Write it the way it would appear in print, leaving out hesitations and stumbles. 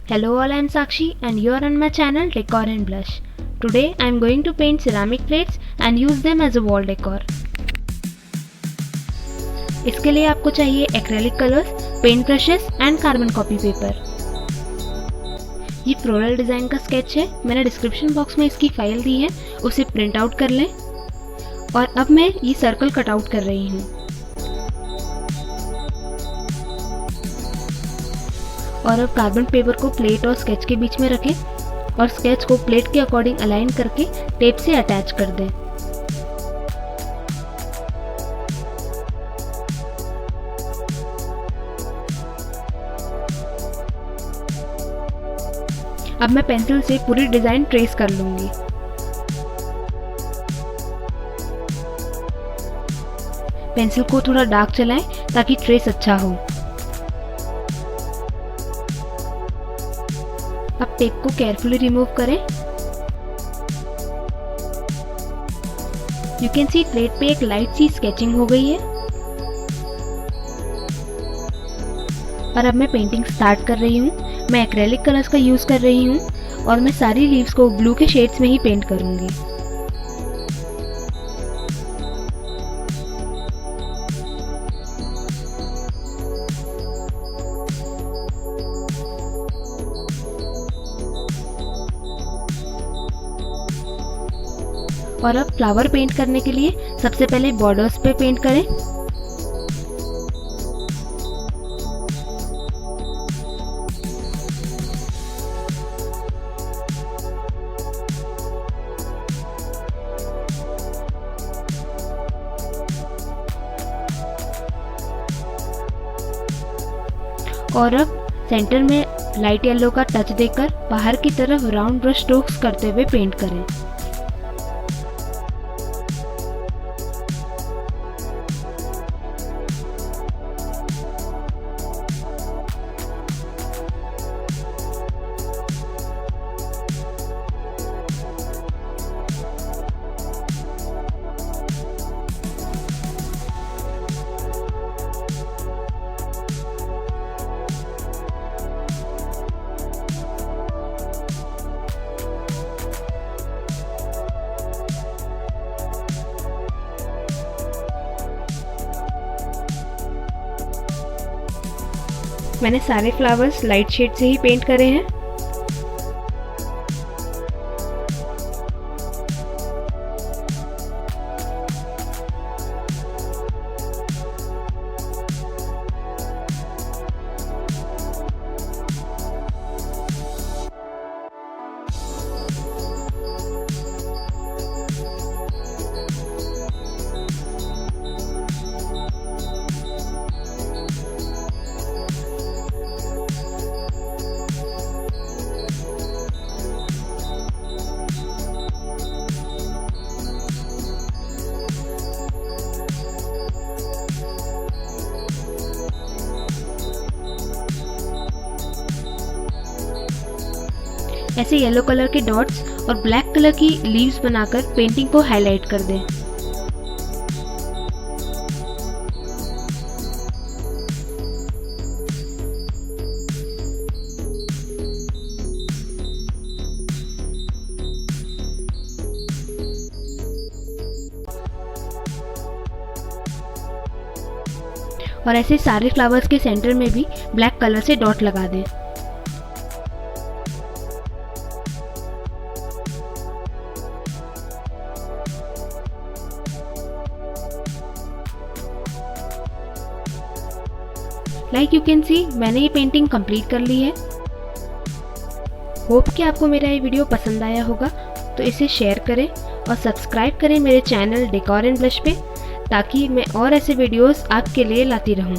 Hello all, I am Sakshi and you are on my channel Decor and Blush. Today I am going to paint ceramic plates and use them as a wall decor. इसके लिए आपको चाहिए acrylic colours, paint brushes and carbon copy paper. ये floral design का sketch है, मैंने description box में इसकी फाइल दी है, उसे प्रिंट आउट कर लें। और अब मैं ये सर्कल कट आउट कर रही हूँ। और अब कार्बन पेपर को प्लेट और स्केच के बीच में रखें और स्केच को प्लेट के अकॉर्डिंग अलाइन करके टेप से अटैच कर दें। अब मैं पेंसिल से पूरी डिजाइन ट्रेस कर लूंगी। पेंसिल को थोड़ा डार्क चलाएं ताकि ट्रेस अच्छा हो। अब टेप को केयरफुली रिमूव करें। यू कैन सी प्लेट पे एक लाइट सी स्केचिंग हो गई है। और अब मैं पेंटिंग स्टार्ट कर रही हूँ। मैं एक्रेलिक कलर्स का यूज कर रही हूँ और मैं सारी लीव्स को ब्लू के शेड्स में ही पेंट करूंगी। और अब फ्लावर पेंट करने के लिए सबसे पहले बॉर्डर्स पे पेंट करें। और अब सेंटर में लाइट येलो का टच देकर बाहर की तरफ राउंड ब्रश स्ट्रोक्स करते हुए पेंट करें। मैंने सारे फ्लावर्स लाइट शेड से ही पेंट करे हैं। ऐसे येलो कलर के डॉट्स और ब्लैक कलर की लीव्स बनाकर पेंटिंग को हाईलाइट कर दें। और ऐसे सारे फ्लावर्स के सेंटर में भी ब्लैक कलर से डॉट लगा दें। लाइक यू कैन सी मैंने ये पेंटिंग कंप्लीट कर ली है। होप कि आपको मेरा ये वीडियो पसंद आया होगा, तो इसे शेयर करें और सब्सक्राइब करें मेरे चैनल डेकोर एंड ब्लश पे, ताकि मैं और ऐसे वीडियोस आपके लिए लाती रहूं।